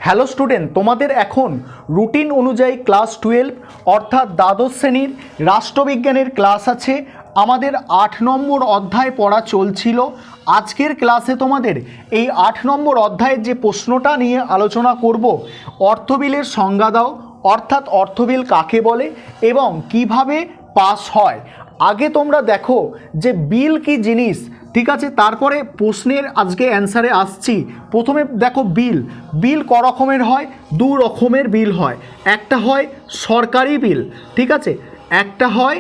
Hello student, তোমাদের এখন routine অনুযায়ী ক্লাস 12 অর্থাৎ দ্বাদশ শ্রেণীর রাষ্ট্রবিজ্ঞানের ক্লাস আছে। আমাদের 8 নম্বর অধ্যায় পড়া চলছিল। আজকের ক্লাসে তোমাদের এই 8 নম্বর অধ্যায়ের যে প্রশ্নটা নিয়ে আলোচনা করব, অর্থবিলের সংজ্ঞা দাও, অর্থাৎ অর্থবিল কাকে বলে এবং কিভাবে পাস হয়। আগে তোমরা দেখো যে বিল কি জিনিস, ঠিক আছে, তারপরে প্রশ্নের আজকে অ্যান্সারে আসছি। প্রথমে দেখো বিল ক রকমের হয়? দু রকমের বিল হয়। একটা হয় সরকারি বিল, ঠিক আছে, একটা হয়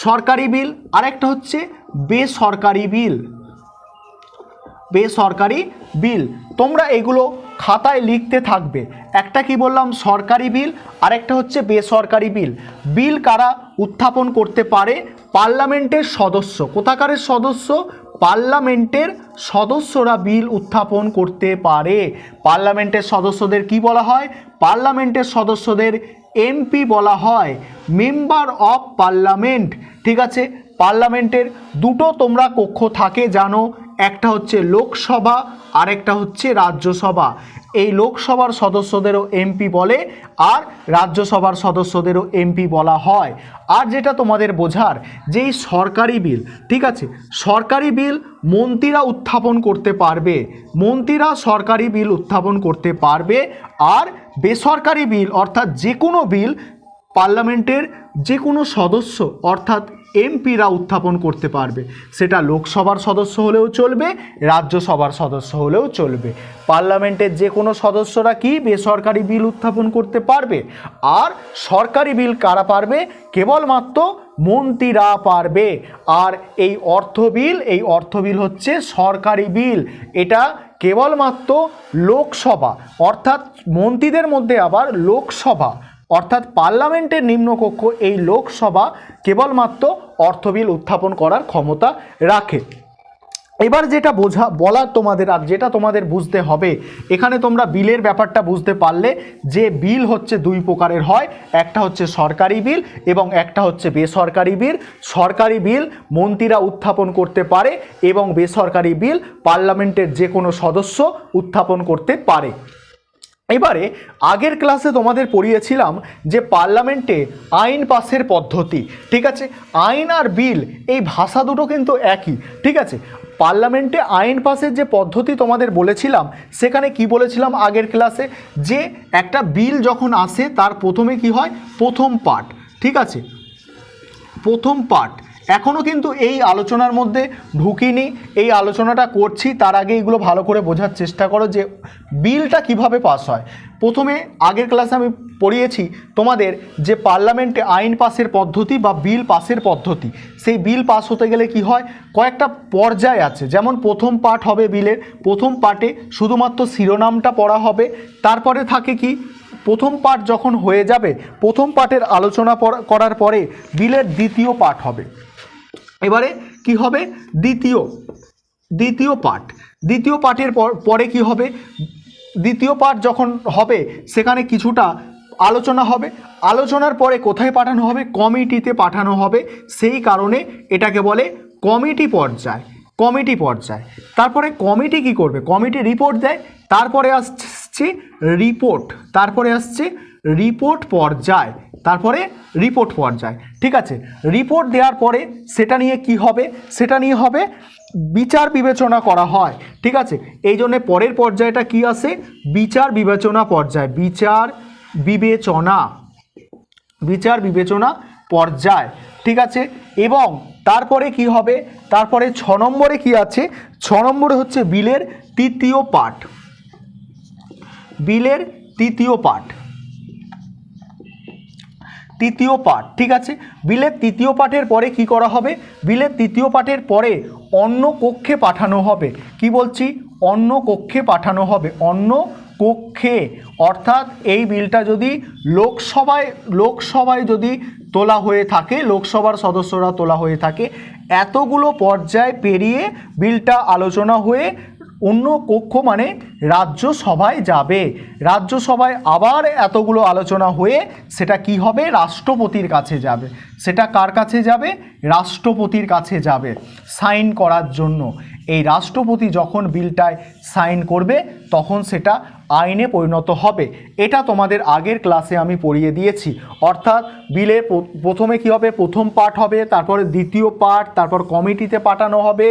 সরকারি বিল, আরেকটা হচ্ছে বেসরকারি বিল। তোমরা এগুলো খাতায় লিখতে থাকবে। একটা কি বললাম? সরকারি বিল, আরেকটা হচ্ছে বেসরকারি বিল। বিল কারা উত্থাপন করতে পারে? পার্লামেন্টের সদস্য। কোথাকারের সদস্য? পার্লামেন্টের সদস্যরা বিল উত্থাপন করতে পারে। পার্লামেন্টের সদস্যদের কি বলা হয়? পার্লামেন্টের সদস্যদের এমপি বলা হয়, মেম্বার অফ পার্লামেন্ট। ঠিক আছে, পার্লামেন্টের দুটো তোমরা কক্ষ থাকে জানো, একটা হচ্ছে লোকসভা আর একটা হচ্ছে রাজ্যসভা। এই লোকসভার সদস্যদেরও এমপি বলে আর রাজ্যসভার সদস্যদেরও এমপি বলা হয়। আর যেটা তোমাদের বোঝার, যে এই সরকারি বিল, ঠিক আছে, সরকারি বিল মন্ত্রীরা উত্থাপন করতে পারবে, মন্ত্রীরা সরকারি বিল উত্থাপন করতে পারবে। আর বেসরকারি বিল অর্থাৎ যে কোনো বিল পার্লামেন্টের যে কোনো সদস্য অর্থাৎ এমপিরা উত্থাপন করতে পারবে। সেটা লোকসভার সদস্য হলেও চলবে, রাজ্যসভার সদস্য হলেও চলবে। পার্লামেন্টের যে কোনো সদস্যরা কি বেসরকারি বিল উত্থাপন করতে পারবে। আর সরকারি বিল কারা পারবে? কেবলমাত্র মন্ত্রীরা পারবে। আর এই অর্থ বিল হচ্ছে সরকারি বিল। এটা কেবলমাত্র লোকসভা অর্থাৎ মন্ত্রীদের মধ্যে আবার লোকসভা অর্থাৎ পার্লামেন্টের নিম্নকক্ষ এই লোকসভা কেবলমাত্র অর্থবিল উত্থাপন করার ক্ষমতা রাখে। এবার যেটা বলার তোমাদের, আর যেটা তোমাদের বুঝতে হবে, এখানে তোমরা বিলের ব্যাপারটা বুঝতে পারলে যে বিল হচ্ছে দুই প্রকারের হয়, একটা হচ্ছে সরকারি বিল এবং একটা হচ্ছে বেসরকারি বিল। সরকারি বিল মন্ত্রীরা উত্থাপন করতে পারে এবং বেসরকারি বিল পার্লামেন্টের যে কোনো সদস্য উত্থাপন করতে পারে। এবারে আগের ক্লাসে তোমাদের পড়িয়েছিলাম যে পার্লামেন্টে আইন পাসের পদ্ধতি, ঠিক আছে। আইন আর বিল এই ভাষা দুটো কিন্তু একই, ঠিক আছে। পার্লামেন্টে আইন পাসের যে পদ্ধতি তোমাদের বলেছিলাম, সেখানে কি বলেছিলাম আগের ক্লাসে, যে একটা বিল যখন আসে তার প্রথমে কি হয়? প্রথম পার্ট, ঠিক আছে, প্রথম পার্ট। এখনও কিন্তু এই আলোচনার মধ্যে ঢুকিনি, এই আলোচনাটা করছি, তার আগে এগুলো ভালো করে বোঝার চেষ্টা করো যে বিলটা কিভাবে পাস হয়। প্রথমে আগের ক্লাসে আমি পড়িয়েছি তোমাদের যে পার্লামেন্টে আইন পাসের পদ্ধতি বা বিল পাসের পদ্ধতি। সেই বিল পাস হতে গেলে কি হয়? কয়েকটা পর্যায় আছে। যেমন প্রথম পার্ট হবে বিলের, প্রথম পার্টে শুধুমাত্র শিরোনামটা পড়া হবে। তারপরে থাকে কি? প্রথম পার্ট যখন হয়ে যাবে, প্রথম পার্টের আলোচনা করার পরে বিলের দ্বিতীয় পার্ট হবে। এবারে কি হবে? দ্বিতীয় পার্টের পরে কি হবে? দ্বিতীয় পার্ট যখন হবে সেখানে কিছুটা আলোচনা হবে। আলোচনার পরে কোথায় পাঠানো হবে? কমিটিতে পাঠানো হবে। সেই কারণে এটাকে বলে কমিটি পর্যায়। তারপরে কমিটি কি করবে? কমিটি রিপোর্ট দেয়। তারপরে আসছে রিপোর্ট পর্যায়, ঠিক আছে। রিপোর্ট দেওয়ার পরে সেটা নিয়ে কি হবে? সেটা নিয়ে হবে বিচার বিবেচনা করা হয়, ঠিক আছে। এই জন্য পরের পর্যায়টা কি আসে? বিচার বিবেচনা পর্যায়, ঠিক আছে। এবং তারপরে কি হবে? তারপরে 6 নম্বরে কি আছে? 6 নম্বরে হচ্ছে বিলের তৃতীয় পার্ট। ঠিক আছে। বিলের তৃতীয় পার্টের পরে কি করা হবে? বিলের তৃতীয় পার্টের পরে অন্য কক্ষে পাঠানো হবে। কি বলছি? অন্য কক্ষে পাঠানো হবে। অন্য কক্ষে অর্থাৎ এই বিলটা যদি লোকসভায় যদি তোলা হয়ে থাকে, লোকসভার সদস্যরা তোলা হয়ে থাকে, এতগুলো পর্যায় পেরিয়ে বিলটা আলোচনা হয়ে অন্য কক্ষ মানে রাজ্যসভায় যাবে। রাজ্যসভায় আবার এতগুলো আলোচনা হয়ে সেটা কি হবে? রাষ্ট্রপতির কাছে যাবে। সেটা কার কাছে যাবে? রাষ্ট্রপতির কাছে যাবে সাইন করার জন্য। এই রাষ্ট্রপতি যখন বিলটায় সাইন করবে তখন সেটা আইনে পরিণত হবে। এটা তোমাদের আগের ক্লাসে আমি পড়িয়ে দিয়েছি। অর্থাৎ বিলের প্রথমে কী হবে, প্রথম পার্ট হবে, তারপরে দ্বিতীয় পার্ট, তারপর কমিটিতে পাঠানো হবে,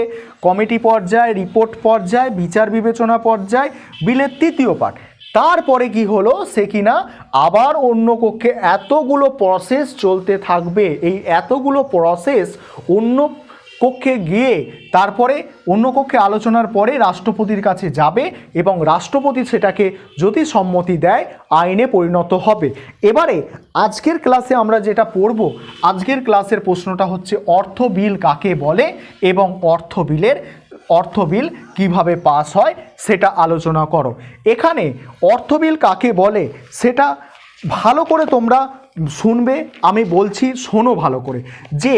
কমিটি পর্যায়ে, রিপোর্ট পর্যায়ে, বিচার বিবেচনা পর্যায়ে, বিলের তৃতীয় পার্ট। তারপরে কি হলো, সে কিনা আবার অন্য কক্ষে এতগুলো প্রসেস চলতে থাকবে। এই এতগুলো প্রসেস অন্য কক্ষে গিয়ে তারপরে অন্য কক্ষে আলোচনার পরে রাষ্ট্রপতির কাছে যাবে এবং রাষ্ট্রপতি সেটাকে যদি সম্মতি দেয় আইনে পরিণত হবে। এবারে আজকের ক্লাসে আমরা যেটা পড়ব, আজকের ক্লাসের প্রশ্নটা হচ্ছে অর্থ বিল কাকে বলে এবং অর্থ বিল কিভাবে পাস হয় সেটা আলোচনা করো। এখানে অর্থ বিল কাকে বলে সেটা ভালো করে তোমরা শুনবে, আমি বলছি শোনো ভালো করে। যে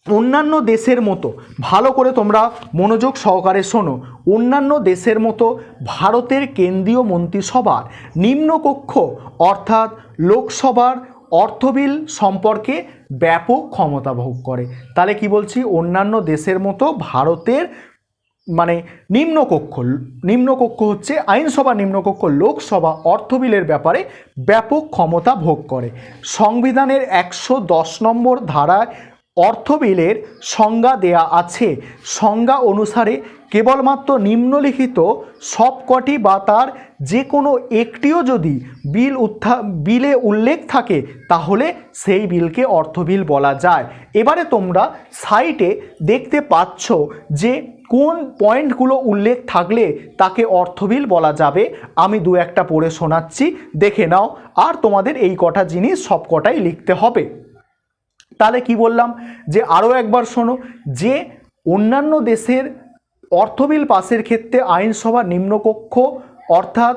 অন্যান্য দেশের মতো, ভালো করে তোমরা মনোযোগ সহকারে শোনো, অন্যান্য দেশের মতো ভারতের কেন্দ্রীয় মন্ত্রিসভার নিম্নকক্ষ অর্থাৎ লোকসভার অর্থ বিল সম্পর্কে ব্যাপক ক্ষমতা ভোগ করে। তাহলে কি বলছি, অন্যান্য দেশের মতো ভারতের মানে নিম্নকক্ষ হচ্ছে আইনসভা, নিম্নকক্ষ লোকসভা অর্থ বিলের ব্যাপারে ব্যাপক ক্ষমতা ভোগ করে। সংবিধানের 110 নম্বর ধারায় অর্থ বিলের সংজ্ঞা দেয়া আছে। সংজ্ঞা অনুসারে কেবলমাত্র নিম্নলিখিত সবকটি বা তার যে কোনো একটিও যদি বিলে উল্লেখ থাকে তাহলে সেই বিলকে অর্থ বিল বলা যায়। এবারে তোমরা সাইটে দেখতে পাচ্ছ যে কোন পয়েন্টগুলো উল্লেখ থাকলে তাকে অর্থ বিল বলা যাবে। আমি দু একটা পড়ে শোনাচ্ছি, দেখে নাও। আর তোমাদের এই কটা জিনিস সবকটাই লিখতে হবে। তাহলে কি বললাম, যে আরও একবার শোনো, যে অন্যান্য দেশের অর্থ বিল পাসের ক্ষেত্রে আইনসভা নিম্নকক্ষ, অর্থাৎ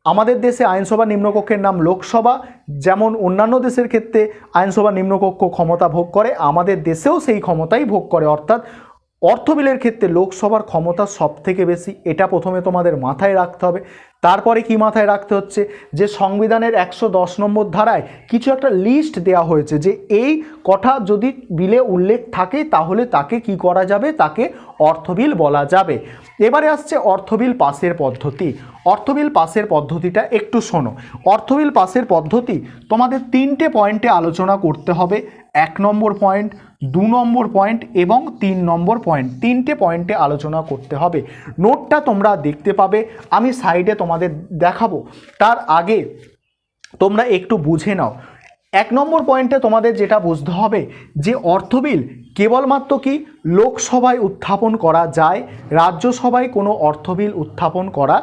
আমাদের দেশে আইনসভা নিম্নকক্ষের নাম লোকসভা, যেমন অন্যান্য দেশের ক্ষেত্রে আইনসভা নিম্নকক্ষ ক্ষমতা ভোগ করে, আমাদের দেশেও সেই ক্ষমতাই ভোগ করে। অর্থাৎ অর্থ বিলের ক্ষেত্রে লোকসভার ক্ষমতা সব থেকে বেশি, এটা প্রথমে তোমাদের মাথায় রাখতে হবে। তারপরে কি মাথায় রাখতে হচ্ছে, যে সংবিধানের 110 নম্বর ধারায় কিছু একটা লিস্ট দেওয়া হয়েছে, যে এই কথা যদি বিলে উল্লেখ থাকে তাহলে তাকে কি করা যাবে, তাকে অর্থ বিল বলা যাবে। এবারে আসছে অর্থ বিল পাসের পদ্ধতি। অর্থ বিল পাসের পদ্ধতিটা একটু শোনো। অর্থ বিল পাসের পদ্ধতি তোমাদের 3টে পয়েন্টে আলোচনা করতে হবে। 1 নম্বর পয়েন্ট, 2 নম্বর পয়েন্ট এবং 3 নম্বর পয়েন্ট, 3টে পয়েন্টে আলোচনা করতে হবে। নোটটা তোমরা দেখতে পাবে, আমি সাইডে তোমাদের দেখাবো। তার আগে তোমরা একটু বুঝে নাও। 1 নম্বর পয়েন্টে তোমাদের যেটা বুঝতে হবে, যে অর্থ বিল কেবলমাত্র কি লোকসভায় উত্থাপন করা যায়, রাজ্যসভায় কোনো অর্থ বিল উত্থাপন করা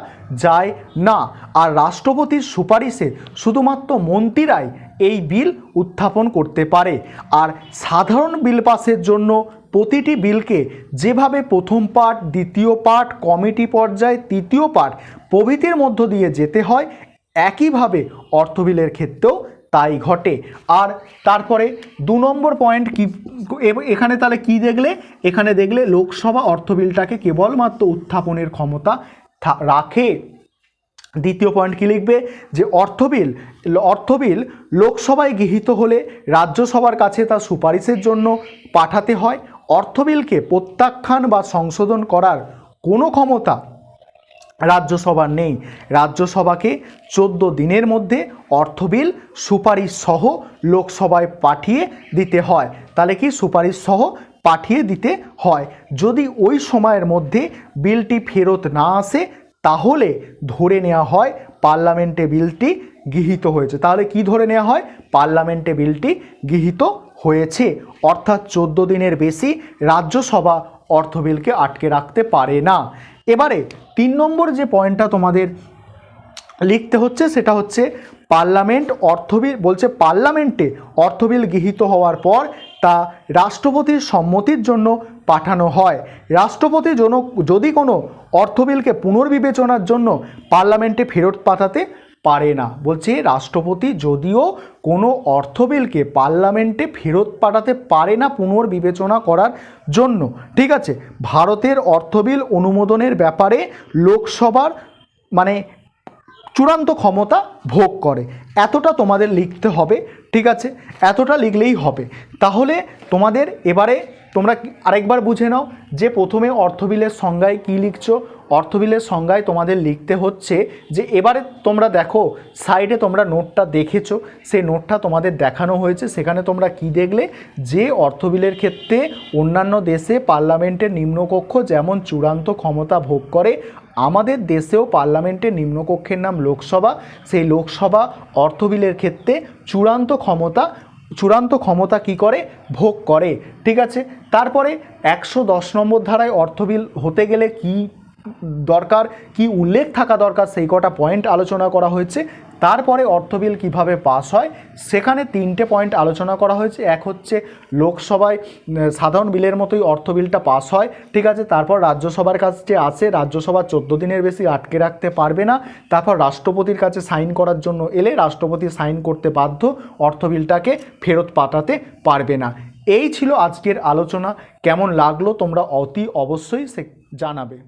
যায় না। আর রাষ্ট্রপতির সুপারিশে শুধুমাত্র মন্ত্রীরাই এই বিল উত্থাপন করতে পারে। আর সাধারণ বিল পাসের জন্য প্রতিটি বিলকে যেভাবে প্রথম পার্ট, দ্বিতীয় পার্ট, কমিটি পর্যায়, তৃতীয় পার্ট প্রভৃতির মধ্য দিয়ে যেতে হয়, একইভাবে অর্থ বিলের ক্ষেত্রেও তাই ঘটে। আর তারপরে 2 নম্বর পয়েন্ট কি, এখানে তাহলে কি দেখলে, এখানে দেখলে লোকসভা অর্থ বিলটাকে কেবলমাত্র উত্থাপনের ক্ষমতা রাখে। দ্বিতীয় পয়েন্ট কি লিখবে, যে অর্থ বিল লোকসভায় গৃহীত হলে রাজ্যসভার কাছে তা সুপারিশের জন্য পাঠাতে হয়। অর্থ বিলকে প্রত্যাখ্যান বা সংশোধন করার কোনো ক্ষমতা রাজ্যসভার নেই। রাজ্যসভাকে 14 দিনের মধ্যে অর্থ বিল সুপারিশ সহ লোকসভায় পাঠিয়ে দিতে হয়। তাহলে কি, সুপারিশ সহ পাঠিয়ে দিতে হয়। যদি ওই সময়ের মধ্যে বিলটি ফেরত না আসে তাহলে ধরে নেওয়া হয় পার্লামেন্টে বিলটি গৃহীত হয়েছে। তাহলে কি ধরে নেওয়া হয়, পার্লামেন্টে বিলটি গৃহীত হয়েছে। অর্থাৎ 14 দিনের বেশি রাজ্যসভা অর্থ বিলকে আটকে রাখতে পারে না। এবারে 3 নম্বর যে পয়েন্টটা তোমাদের লিখতে হচ্ছে সেটা হচ্ছে পার্লামেন্ট অর্থ বিল, বলছে পার্লামেন্টে অর্থ বিল গৃহীত হওয়ার পর তা রাষ্ট্রপতির সম্মতির জন্য পাঠানো হয়। রাষ্ট্রপতি যদি কোনো অর্থ বিলকে পুনর্বিবেচনার জন্য পার্লামেন্টে ফেরত পাঠাতে পারে না। বলছে রাষ্ট্রপতি যদিও কোনো অর্থ বিলকে পার্লামেন্টে ফেরত পাঠাতে পারে না পুনর্বিবেচনা করার জন্য। ঠিক আছে, ভারতের অর্থ বিল অনুমোদনের ব্যাপারে লোকসভার চূড়ান্ত ক্ষমতা ভোগ করে। এতটা তোমাদের লিখতে হবে, ঠিক আছে, এতটা লিখলেই হবে। তাহলে তোমাদের এবারে তোমরা আরেকবার বুঝে নাও যে প্রথমে অর্থবিলের সংজ্ঞায় কী লিখছো। অর্থবিলের সংজ্ঞায় তোমাদের লিখতে হচ্ছে যে এবারে তোমরা দেখো সাইডে তোমরা নোটটা দেখেছো, সেই নোটটা তোমাদের দেখানো হয়েছে, সেখানে তোমরা কি দেখলে যে অর্থবিলের ক্ষেত্রে অন্যান্য দেশে পার্লামেন্টের নিম্নকক্ষ যেমন চূড়ান্ত ক্ষমতা ভোগ করে, আমাদের দেশেও পার্লামেন্টের নিম্নকক্ষের নাম লোকসভা, সেই লোকসভা অর্থবিলের ক্ষেত্রে চূড়ান্ত ক্ষমতা কি করে, ভোগ করে, ঠিক আছে। তারপরে 110 নম্বর ধারায় অর্থবিল হতে গেলে কি দরকার, কি উল্লেখ থাকা দরকার, সেই কটা পয়েন্ট আলোচনা করা হয়েছে। তারপরে অর্থবিল কিভাবে পাস হয় সেখানে 3টে পয়েন্ট আলোচনা করা হয়েছে। এক হচ্ছে লোকসভায় সাধারণ বিলের মতোই অর্থবিলটা পাস হয়, ঠিক আছে। তারপর রাজ্যসভার কাছে আসে, রাজ্যসভা 14 দিনের বেশি আটকে রাখতে পারবে না। তারপর রাষ্ট্রপতির কাছে সাইন করার জন্য এলে রাষ্ট্রপতি সাইন করতে বাধ্য, অর্থবিলটাকে ফেরত পাঠাতে পারবে না। এই ছিল আজকের আলোচনা। কেমন লাগলো তোমরা অতি অবশ্যই জানাবে।